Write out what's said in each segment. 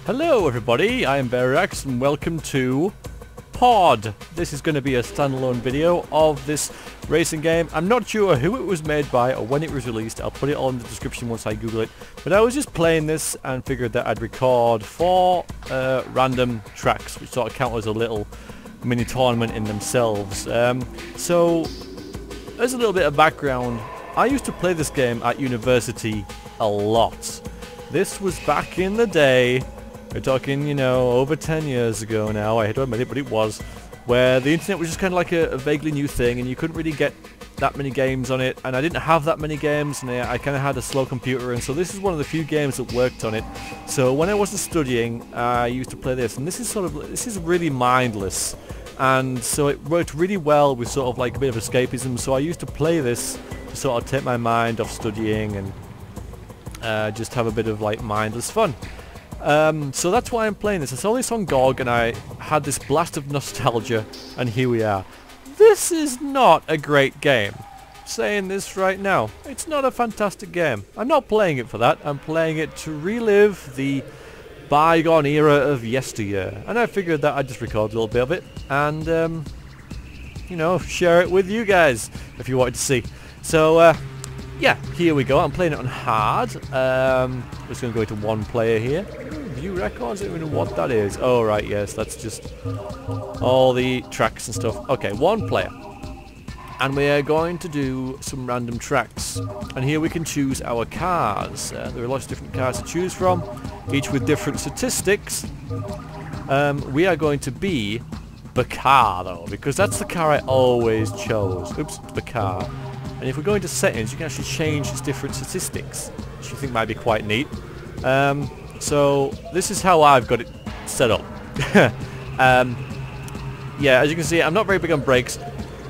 Hello everybody, I am Berax and welcome to Pod. This is going to be a standalone video of this racing game. I'm not sure who it was made by or when it was released. I'll put it all in the description once I Google it. But I was just playing this and figured that I'd record 4 random tracks, which sort of count as a little mini tournament in themselves. So, as a little bit of background, I used to play this game at university a lot. This was back in the day. We're talking, you know, over 10 years ago now, I hate to admit it, but it was, where the internet was just kind of like a vaguely new thing, and you couldn't really get that many games on it, and I didn't have that many games, and I kind of had a slow computer, and so this is one of the few games that worked on it. So when I wasn't studying, I used to play this, and this is really mindless, and so it worked really well with sort of like a bit of escapism, so I used to play this to sort of take my mind off studying and just have a bit of like mindless fun. So that's why I'm playing this. I saw this on GOG and I had this blast of nostalgia, and here we are. This is not a great game. I'm saying this right now. It's not a fantastic game. I'm not playing it for that. I'm playing it to relive the bygone era of yesteryear. And I figured that I'd just record a little bit of it and, you know, share it with you guys if you wanted to see. So, yeah, here we go. I'm playing it on hard. Just going to go into one player here. View records, I don't even know what that is. Oh, right, yes, that's just all the tracks and stuff. Okay, one player. And we are going to do some random tracks. And here we can choose our cars. There are lots of different cars to choose from, each with different statistics. We are going to be the car, though, because that's the car I always chose. Oops, the car. And if we go into settings, you can actually change its different statistics, which I think might be quite neat. So this is how I've got it set up. Yeah, as you can see, I'm not very big on brakes.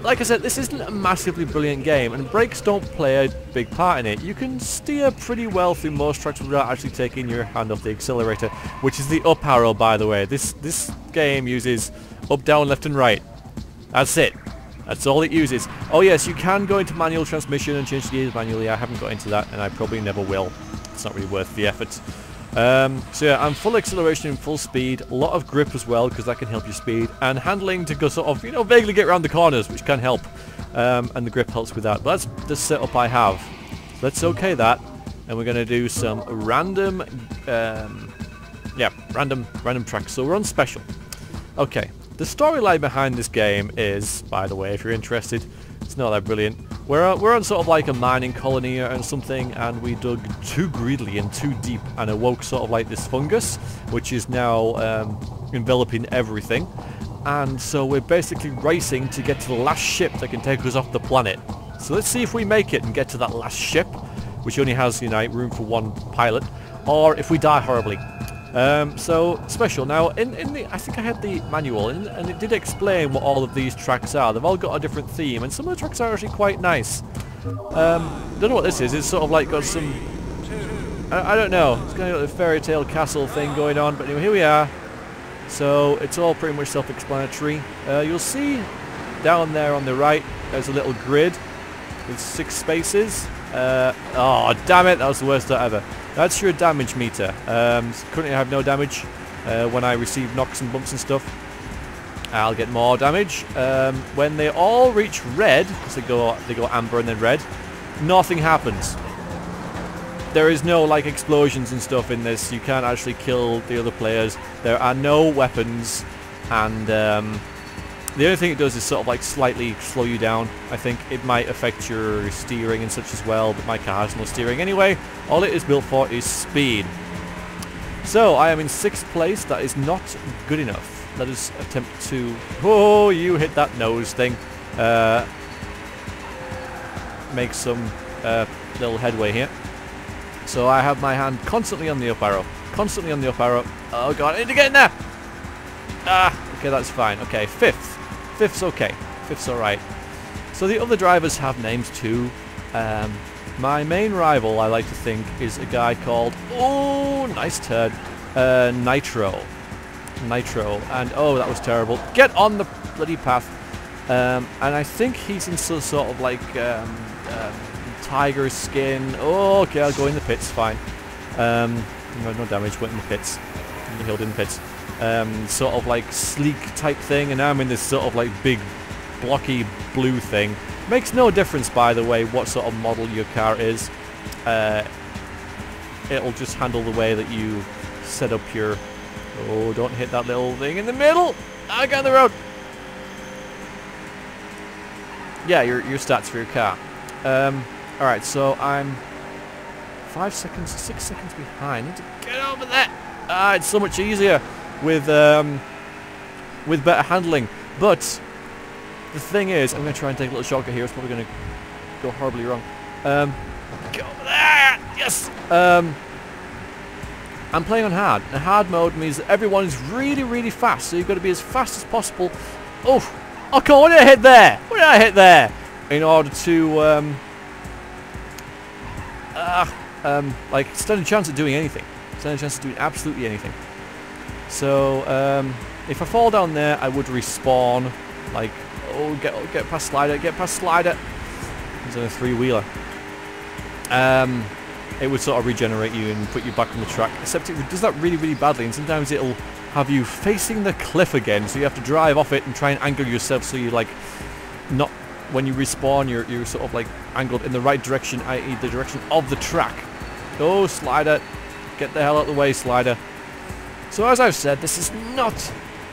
Like I said, this isn't a massively brilliant game, and brakes don't play a big part in it. You can steer pretty well through most tracks without actually taking your hand off the accelerator, which is the up arrow, by the way. This game uses up, down, left, and right. That's it. That's all it uses. Oh yes, you can go into manual transmission and change the gears manually. I haven't got into that, and I probably never will. It's not really worth the effort. So yeah, I'm full acceleration and full speed. A lot of grip as well, because that can help your speed. And handling to go sort of, you know, vaguely get around the corners, which can help. And the grip helps with that. But that's the setup I have. So let's okay that. And we're going to do some random, random tracks. So we're on special. Okay. The storyline behind this game is, by the way, if you're interested, it's not that brilliant. We're on sort of like a mining colony or something, and we dug too greedily and too deep and awoke sort of like this fungus, which is now enveloping everything. And so we're basically racing to get to the last ship that can take us off the planet. So let's see if we make it and get to that last ship, which only has, you know, room for one pilot, or if we die horribly. So special. Now, in the, I think I had the manual, and it did explain what all of these tracks are. They've all got a different theme, and some of the tracks are actually quite nice. Don't know what this is. It's sort of like got some, I don't know. It's kind of got a fairy tale castle thing going on. But anyway, here we are. So it's all pretty much self-explanatory. You'll see down there on the right, there's a little grid with 6 spaces. Oh, damn it! That was the worst start ever. That's your damage meter. Currently I have no damage. When I receive knocks and bumps and stuff, I'll get more damage. When they all reach red, because they go amber and then red, nothing happens. There is no like explosions and stuff in this. You can't actually kill the other players. There are no weapons, and the only thing it does is sort of like slightly slow you down. I think it might affect your steering and such as well, but my car has no steering anyway. All it is built for is speed. So I am in 6th place. That is not good enough. Let us attempt to... Oh, you hit that nose thing. Make some little headway here. So I have my hand constantly on the up arrow. Constantly on the up arrow. Oh god, I need to get in there! Ah, okay, that's fine. Okay, 5th. 5th's okay. 5th's alright. So the other drivers have names too. My main rival, I like to think, is a guy called... Oh, nice turn. Nitro. And oh, that was terrible. Get on the bloody path. And I think he's in some sort of like tiger skin. Oh, okay, I'll go in the pits. Fine. No damage, went in the pits. in the Hilden pits. Sort of like sleek type thing, and now I'm in this sort of like big blocky blue thing. Makes no difference, by the way, what sort of model your car is. It'll just handle the way that you set up your... Oh, don't hit that little thing in the middle! I got the road! Yeah, your stats for your car. Alright, so I'm 5 seconds, 6 seconds behind. I need to get over there! Ah, it's so much easier with better handling. But the thing is, I'm going to try and take a little shortcut here. It's probably going to go horribly wrong. Get over there! Yes! I'm playing on hard. And hard mode means that everyone is really, really fast. So you've got to be as fast as possible. Oh! Okay, what did I hit there? What did I hit there? In order to, like, stand a chance of doing anything. Stand a chance of doing absolutely anything. So, if I fall down there, I would respawn. Like, oh, get past slider, get past slider. It's on a three-wheeler. It would sort of regenerate you and put you back on the track. Except it does that really, really badly, and sometimes it'll have you facing the cliff again, so you have to drive off it and try and angle yourself so you like not when you respawn you're sort of like angled in the right direction, i.e. the direction of the track. Oh, slider, get the hell out of the way, slider. So as I've said, this is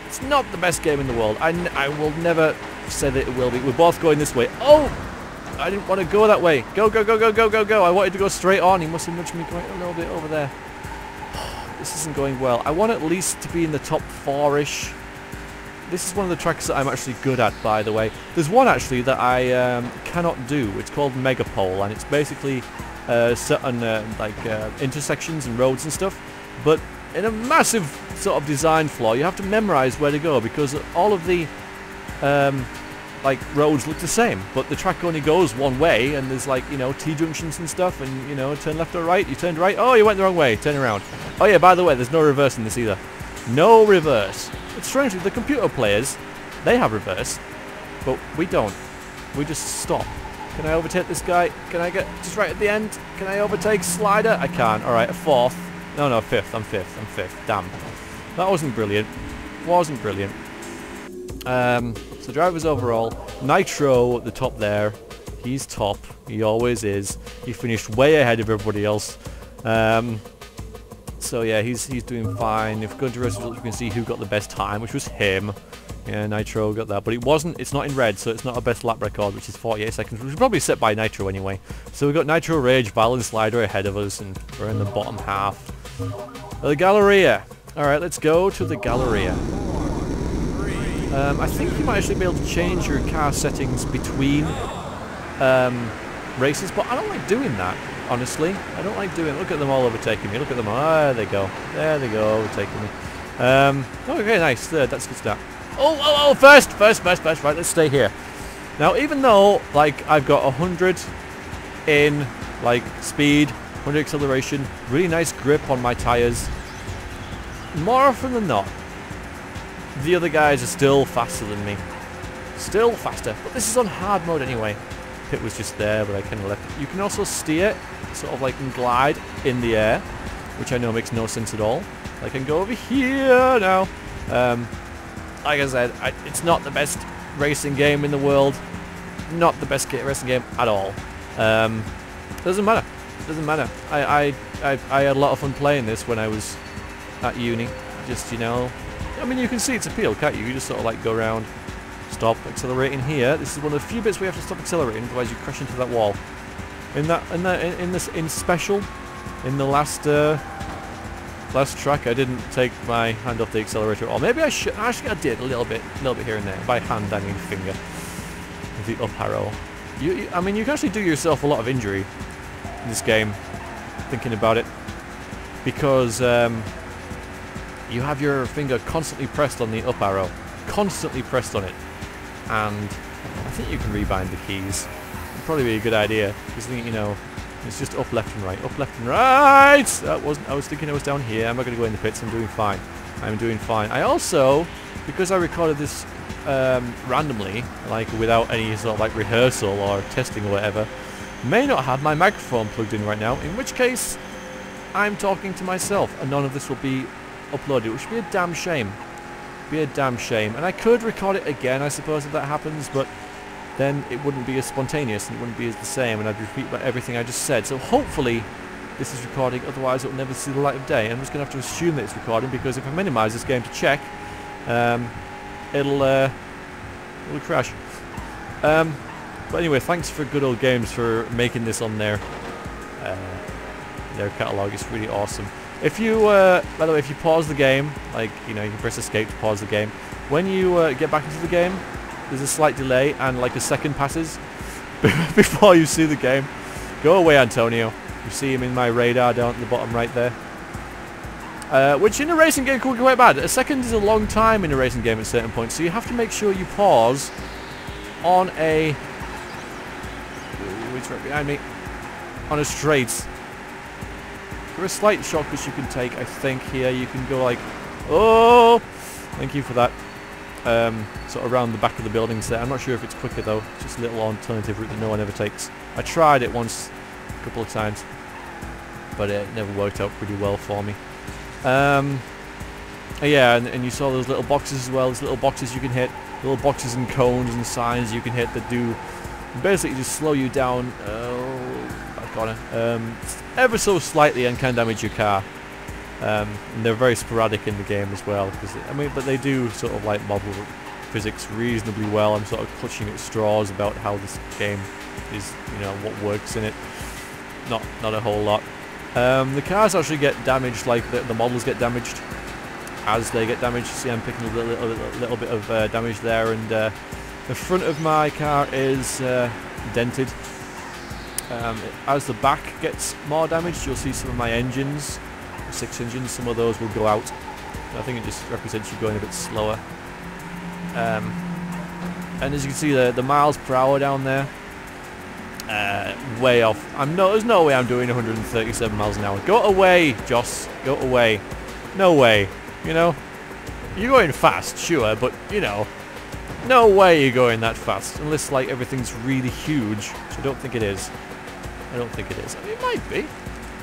it's not the best game in the world. I will never say that it will be. We're both going this way. Oh, I didn't want to go that way. Go, go, go, go, go, go, go. I wanted to go straight on. He must have nudged me quite a little bit over there. This isn't going well. I want at least to be in the top 4-ish. This is one of the tracks that I'm actually good at, by the way. There's one actually that I cannot do. It's called Megapole, and it's basically certain intersections and roads and stuff. But in a massive sort of design flaw, you have to memorize where to go because all of the like roads look the same, but the track only goes one way, and there's like, you know, T-junctions and stuff, and you know, turn left or right. You turned right. Oh, you went the wrong way. Turn around. Oh yeah, by the way, there's no reverse in this either. No reverse. But strangely, the computer players, they have reverse, but we don't. We just stop. Can I overtake this guy? Can I get just right at the end? Can I overtake slider? I can't. All right, a fourth. No, no, fifth. I'm fifth. I'm fifth. Damn. That wasn't brilliant. Wasn't brilliant. So drivers overall, Nitro at the top there, he's top, he always is, he finished way ahead of everybody else, so yeah, he's doing fine. If we go to results, you can see who got the best time, which was him. Yeah, Nitro got that, but it's not in red, so it's not a best lap record, which is 48 seconds, which is probably set by Nitro anyway. So we've got Nitro, Rage, Val and Slider ahead of us, and we're in the bottom half. The Galleria. Alright, let's go to the Galleria. I think you might actually be able to change your car settings between races, but I don't like doing that, honestly. I don't like doing it. Look at them all overtaking me. Look at them all. Ah, there they go. There they go, overtaking me. Okay, nice. That's good stuff. Oh, first. Right, let's stay here. Now, even though, like, I've got 100 in, like, speed, 100 acceleration, really nice grip on my tyres, more often than not, the other guys are still faster than me. Still faster. But this is on hard mode anyway. Pit was just there, but I kind of left it. You can also steer, sort of like and glide in the air, which I know makes no sense at all. I can go over here now. Like I said, it's not the best racing game in the world. Not the best racing game at all. Doesn't matter. Doesn't matter. I had a lot of fun playing this when I was at uni. Just, you know, I mean, you can see its appeal, can't you? You just sort of like go around, stop, accelerating here. This is one of the few bits where you have to stop accelerating, otherwise you crash into that wall. In special, in the last track, I didn't take my hand off the accelerator at all. Maybe I should. Actually, I did a little bit here and there. By hand, I mean finger. With the up arrow. I mean, you can actually do yourself a lot of injury in this game. Thinking about it, because you have your finger constantly pressed on the up arrow, constantly pressed on it, and I think you can rebind the keys. It'd probably be a good idea, because you know, it's just up, left, and right, up, left, and right. That wasn't. I was thinking I was down here. I'm not going to go in the pits. I'm doing fine. I'm doing fine. I also, because I recorded this randomly, like without any sort of like rehearsal or testing or whatever, may not have my microphone plugged in right now. In which case, I'm talking to myself, and none of this will be uploaded it, which would be a damn shame. Be a damn shame. And I could record it again, I suppose, if that happens, but then it wouldn't be as spontaneous and it wouldn't be as the same, and I'd repeat about everything I just said. So hopefully this is recording, otherwise it will never see the light of day. I'm just going to have to assume that it's recording, because if I minimise this game to check, it'll crash. But anyway, thanks for Good Old Games for making this on their catalogue. It's really awesome. If you, by the way, if you pause the game, like, you know, you can press escape to pause the game. When you get back into the game, there's a slight delay and like a second passes before you see the game. Go away, Antonio. You see him in my radar down at the bottom right there. Which in a racing game could be quite bad. A second is a long time in a racing game at certain points, so you have to make sure you pause on a... Ooh, it's right behind me. On a straight. There are slight shortcuts you can take, I think, here. You can go like... Oh! Thank you for that. Sort of around the back of the buildings there. I'm not sure if it's quicker though. It's just a little alternative route that no one ever takes. I tried it once, a couple of times, but it never worked out pretty well for me. Yeah, and you saw those little boxes as well. There's little boxes you can hit, little boxes and cones and signs you can hit that do basically just slow you down back on it, ever so slightly, and can damage your car. And they're very sporadic in the game as well, because but they do sort of like model physics reasonably well. I'm sort of clutching at straws about how this game is, you know, what works in it. Not a whole lot. The cars actually get damaged, like the models get damaged as they get damaged. See, I'm picking a little bit of damage there, and the front of my car is dented. As the back gets more damaged, you'll see some of my engines. 6 engines, some of those will go out. I think it just represents you going a bit slower. And as you can see, the miles per hour down there, way off. There's no way I'm doing 137 miles an hour. Go away, Joss. Go away. No way. You know, you're going fast, sure, but you know, no way you're going that fast, unless like everything's really huge. So I don't think it is. I don't think it is. I mean, it might be.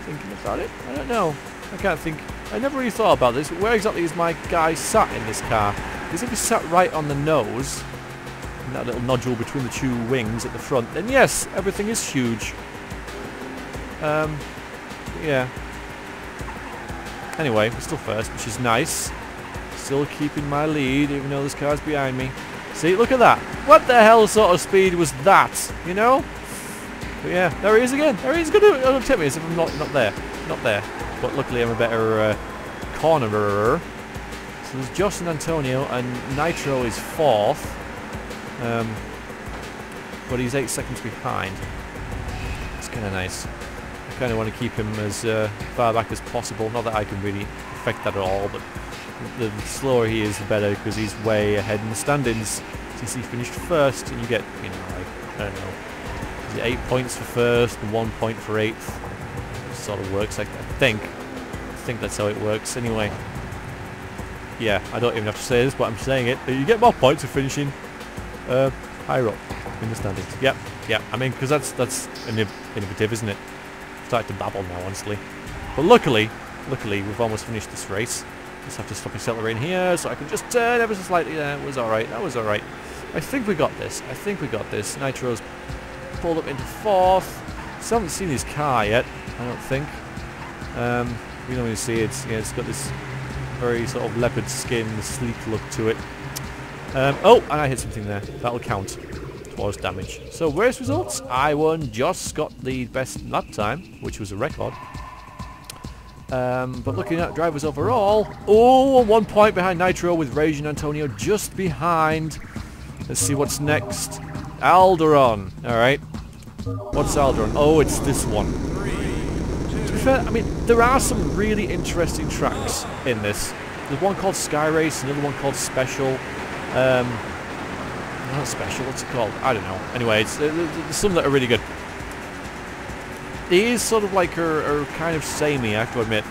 Thinking about it, I don't know. I can't think. I never really thought about this. Where exactly is my guy sat in this car? Because if he sat right on the nose, in that little nodule between the two wings at the front, then yes, everything is huge. Yeah. Anyway, we're still first, which is nice. Still keeping my lead, even though this car's behind me. See, look at that. What the hell sort of speed was that? You know? But yeah, there he is again. There he is going to overtake me as if I'm not there. Not there. But luckily I'm a better cornerer. So there's Joss and Antonio, and Nitro is 4th. But he's 8 seconds behind. It's kind of nice. I kind of want to keep him as far back as possible. Not that I can really affect that at all, but the slower he is, the better, because he's way ahead in the standings. Since he finished first, and you get, you know, like, I don't know, is it 8 points for first and 1 point for 8th? Sort of works, I think that's how it works anyway. Yeah, I don't even have to say this, but I'm saying it. You get more points for finishing higher up in the standings. Yep. I mean, because that's innovative, isn't it? I'm starting to babble now, honestly. But luckily we've almost finished this race. Just have to stop accelerating here, so I can just turn ever so slightly. That was all right. I think we got this. Nitro's pulled up into 4th. Still haven't seen his car yet, I don't think. You don't really see it. Yeah, it's got this very sort of leopard skin, sleek look to it. Oh, and I hit something there. That'll count towards damage. So race results. I won. Joss got the best lap time, which was a record. But looking at drivers overall, 1 point behind Nitro, with Rage and Antonio just behind. Let's see what's next. Alderon. Alright. What's Alderon? Oh, it's this one. To be fair, I mean, there are some really interesting tracks in this. There's one called Sky Race, another one called Special. Not Special, what's it called? I don't know. Anyway, there's some that are really good. These sort of like are kind of samey, I have to admit.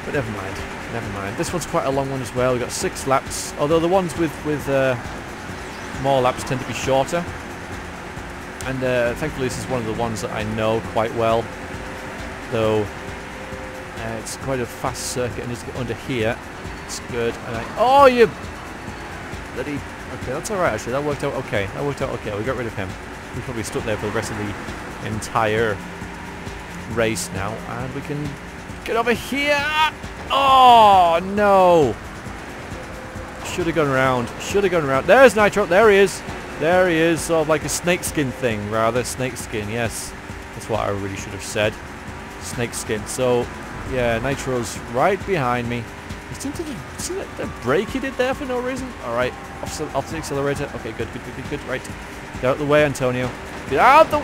But never mind. This one's quite a long one as well. We've got 6 laps, although the ones with more laps tend to be shorter. And thankfully this is one of the ones that I know quite well. Though, It's quite a fast circuit. I need to get under here. It's good. And oh, you bloody... Okay, that's alright actually. That worked out okay. That worked out okay. We got rid of him. He's probably stuck there for the rest of the entire race now. And we can get over here. Oh, no. Should have gone around. Should have gone around. There's Nitro. There he is. There he is. Sort of like a snakeskin thing, rather. Snakeskin, yes. That's what I really should have said. Snakeskin. So, yeah, Nitro's right behind me. He seemed to see that brake he did there for no reason. Alright. Off the accelerator. Okay, good, good, good, good, good. Right. Get out of the way, Antonio. Get out the...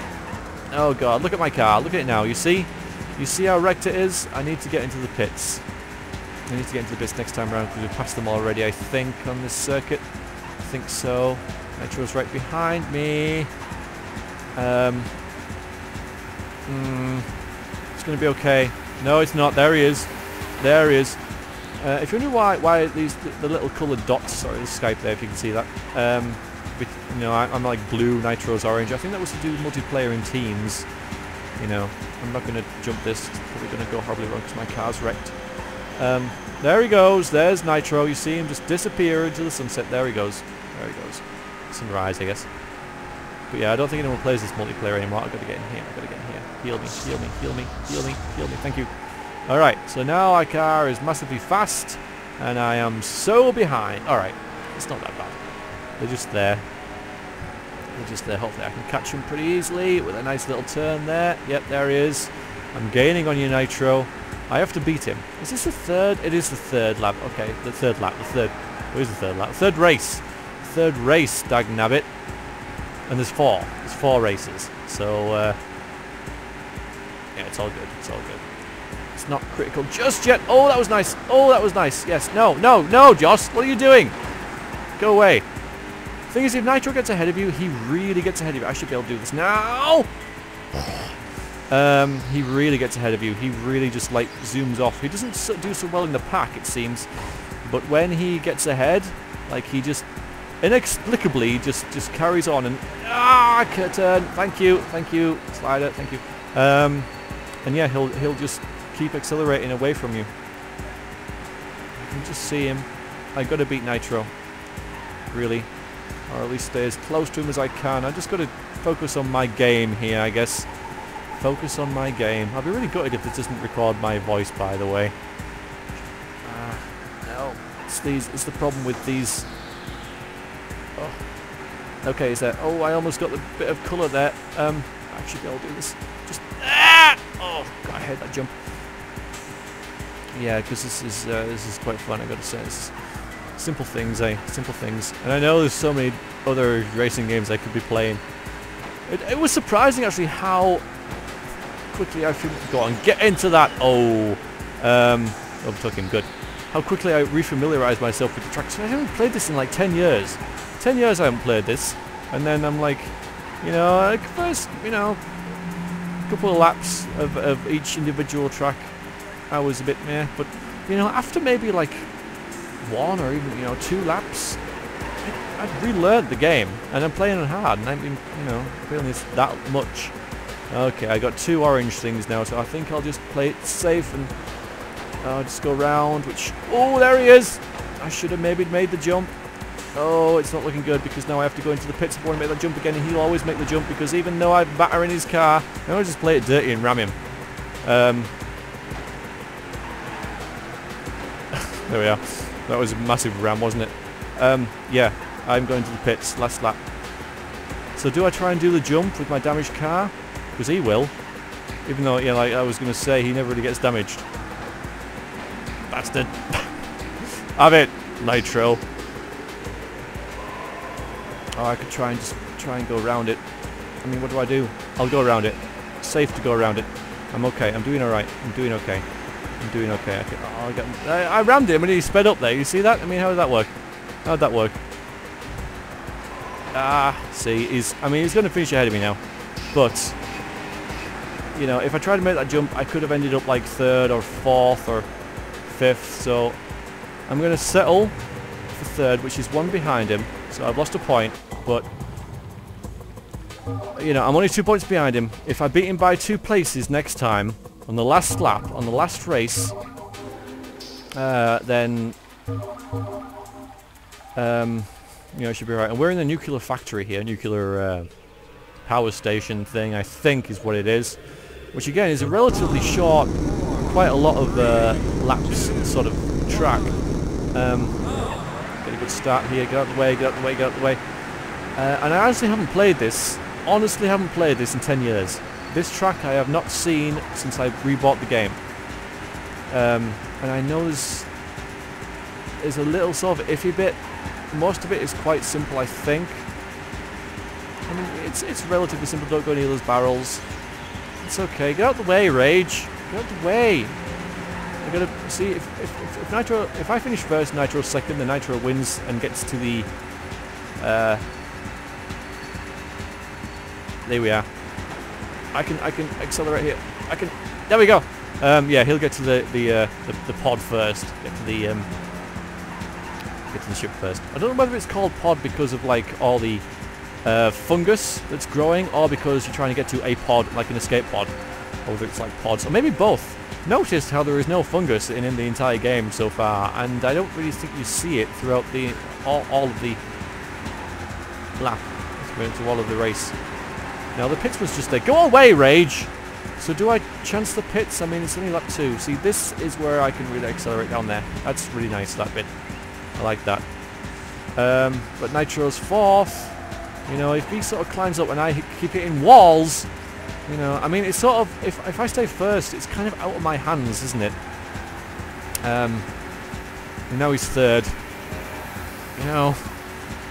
Oh, God. Look at my car. Look at it now. You see? You see how wrecked it is? I need to get into the pits. I need to get into the pits next time around because we've passed them already, I think, on this circuit. I think so. Nitro's right behind me. It's going to be okay. No, it's not. There he is. There he is. If you wonder why the little coloured dots, sorry, the Skype there, if you can see that. You know, I'm like blue, Nitro's orange. I think that was to do with multiplayer in teams. You know, I'm not going to jump this. It's probably going to go horribly wrong because my car's wrecked. There he goes. There's Nitro. You see him just disappear into the sunset. There he goes. There he goes. Sunrise, I guess. But yeah, I don't think anyone plays this multiplayer anymore. I've got to get in here. I've got to get in here. Heal me. Heal me. Heal me. Heal me. Heal me. Thank you. Alright, so now our car is massively fast, and I am so behind. Alright, it's not that bad. They're just there. They're just there. Hopefully I can catch him pretty easily with a nice little turn there. Yep, there he is. I'm gaining on you, Nitro. I have to beat him. Is this the third? It is the third lap. Okay, the third lap. The third. Where's the third lap? Third race. Third race, dagnabbit. And there's four. There's four races. So, yeah, it's all good. It's all good. It's not critical just yet. Oh, that was nice. Oh, that was nice. Yes. No, no, no, Joss. What are you doing? Go away. Thing is, if Nitro gets ahead of you, he really gets ahead of you. I should be able to do this now. He really gets ahead of you. He really just, like, zooms off. He doesn't do so well in the pack, it seems. But when he gets ahead, like, he just inexplicably just carries on and... Ah, turn. Thank you. Thank you. Slider. Thank you. And yeah, he'll just keep accelerating away from you. I can just see him. I've got to beat Nitro. Really. Or at least stay as close to him as I can. I just got to focus on my game here, I guess. Focus on my game. I'll be really gutted if this doesn't record my voice, by the way. No. It's the problem with these... Oh. Okay, is there... Oh, I almost got the bit of colour there. I should be able to do this. Just... Ah! Oh, God, I hate that jump. Yeah, because this is quite fun, I've got to say. It's simple things, eh? Simple things. And I know there's so many other racing games I could be playing. It was surprising, actually, how quickly I go on, get into that. Oh, overtook good. How quickly I refamiliarized myself with the tracks. I haven't played this in like 10 years. 10 years I haven't played this, and then I'm like, you know, like first, you know, a couple of laps of each individual track, I was a bit meh. But you know, after maybe like one or even, you know, 2 laps, I've relearned the game, and I'm playing it hard, and I'm, you know, feeling this that much. Okay, I got 2 orange things now, so I think I'll just play it safe and just go round. Which, oh, there he is. I should have maybe made the jump. Oh, it's not looking good because now I have to go into the pits if I want to make that jump again, and he'll always make the jump because even though I'm battering his car, I'll just play it dirty and ram him. There we are. That was a massive ram, wasn't it? Yeah, I'm going to the pits, last lap. So do I try and do the jump with my damaged car? Because he will. Even though, yeah, like I was going to say, he never really gets damaged. Bastard. Have it, Nitro. Oh, I could try and go around it. I mean, what do? I'll go around it. It's safe to go around it. I'm okay. I'm doing alright. I'm doing okay. I'm doing okay. I rammed him and he sped up there. You see that? I mean, how did that work? How did that work? Ah, see, he's going to finish ahead of me now. But, you know, if I tried to make that jump, I could have ended up like 3rd or 4th or 5th. So I'm going to settle for 3rd, which is 1 behind him. So I've lost a point, but, you know, I'm only 2 points behind him. If I beat him by 2 places next time, on the last lap, on the last race, then you know, it should be right. And we're in the nuclear factory here, nuclear power station thing, I think is what it is. Which again is a relatively short, quite a lot of laps sort of track. Get a good start here, get out of the way, get out of the way, get out of the way. And I honestly haven't played this. Honestly haven't played this in 10 years. This track I have not seen since I rebought the game. And I know there's a little sort of iffy bit. Most of it is quite simple, I think. I mean, it's relatively simple. Don't go near those barrels. It's okay. Get out the way, Rage. Get out the way. I gotta see if Nitro. If I finish first, Nitro second, then Nitro wins and gets to the. There we are. I can accelerate here. I can. There we go. Yeah, he'll get to the pod first. Get to the ship first. I don't know whether it's called pod because of like all the fungus that's growing, or because you're trying to get to a pod, like an escape pod, or whether it's like pods, or maybe both. Noticed how there is no fungus in the entire game so far, and I don't really think you see it throughout the all of the lap, through all of the race. Now the pits was just there. Go away, Rage! So do I chance the pits? I mean, it's only lap 2. See, this is where I can really accelerate down there. That's really nice, that bit. I like that. But Nitro's 4th. You know, if he sort of climbs up and I keep hitting walls, you know, I mean, it's sort of, if I stay first, it's kind of out of my hands, isn't it? And now he's 3rd. You know,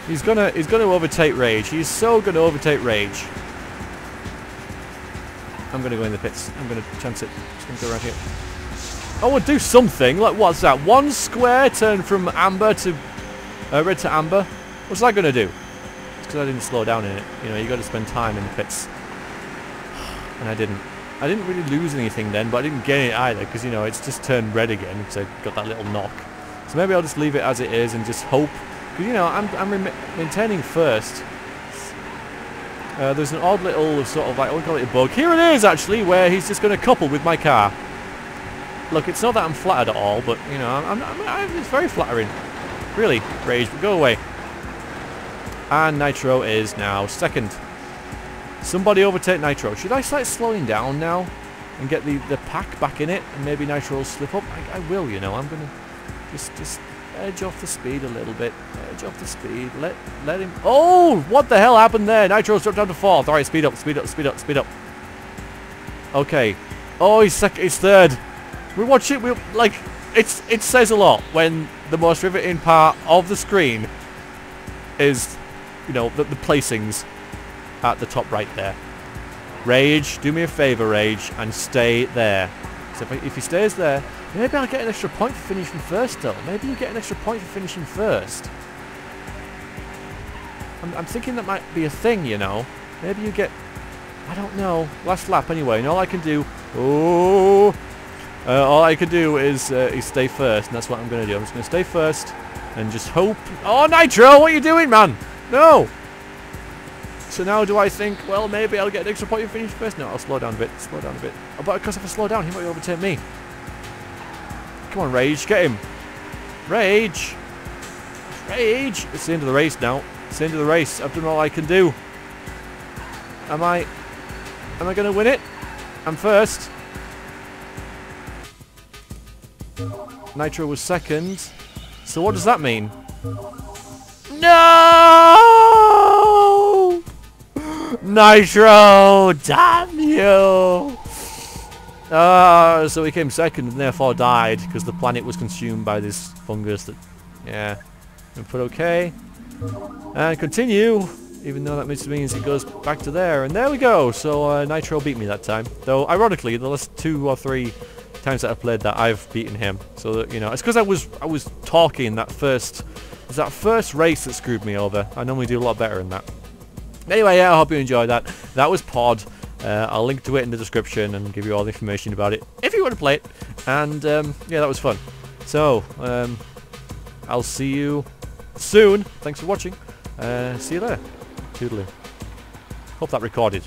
he's gonna overtake Rage. He's so gonna overtake Rage. I'm gonna go in the pits. I'm gonna chance it. Just gonna go around here. Oh, we'll do something. Like, what's that? 1 square turn from amber to red to amber. What's that gonna do? It's because I didn't slow down in it. You know, you got to spend time in the pits, and I didn't. I didn't really lose anything then, but I didn't gain it either because, you know, it's just turned red again because I got that little knock. So maybe I'll just leave it as it is and just hope. Because, you know, I'm maintaining first. There's an odd little sort of like, I would call it a bug. Here it is, actually, where he's just going to couple with my car. Look, it's not that I'm flattered at all, but, you know, it's very flattering. Really, Rage, but go away. And Nitro is now 2nd. Somebody overtake Nitro. Should I start slowing down now and get the pack back in it, and maybe Nitro will slip up? I will, you know. I'm going to just edge off the speed a little bit. Edge off the speed. Let him... Oh! What the hell happened there? Nitro's dropped down to 4th. Alright, speed up, speed up, speed up, speed up. Okay. Oh, he's 3rd. We watch it, like, it says a lot when the most riveting part of the screen is, you know, the placings at the top right there. Rage, do me a favour, Rage, and stay there. So if he stays there, maybe I'll get an extra point for finishing first, though. Maybe you get an extra point for finishing first. I'm thinking that might be a thing, you know. Maybe you get... I don't know. Last lap, anyway. And all I can do... Oh... all I can do is stay first, and that's what I'm going to do. I'm just going to stay first and just hope... Oh, Nitro! What are you doing, man? No! So now do I think, well, maybe I'll get an extra point for finishing first? No, I'll slow down a bit. Slow down a bit. Oh, but because if I slow down, he might overtake me. Come on, Rage. Get him. Rage! Rage! It's the end of the race now. It's the end of the race. I've done all I can do. Am I going to win it? I'm first. Nitro was 2nd. So what does that mean? No! Nitro! Damn you! So he came 2nd and therefore died because the planet was consumed by this fungus that... Yeah. And put OK. And continue. Even though that means it goes back to there. And there we go. So Nitro beat me that time. Though, ironically, the last 2 or 3 times that I've played that, I've beaten him. So that, you know, it's because I was talking that first... It's that first race that screwed me over. I normally do a lot better than that. Anyway, yeah, I hope you enjoyed that. That was Pod. I'll link to it in the description and give you all the information about it if you want to play it. And yeah, that was fun. So I'll see you soon. Thanks for watching. See you there. Toodaloo. Hope that recorded.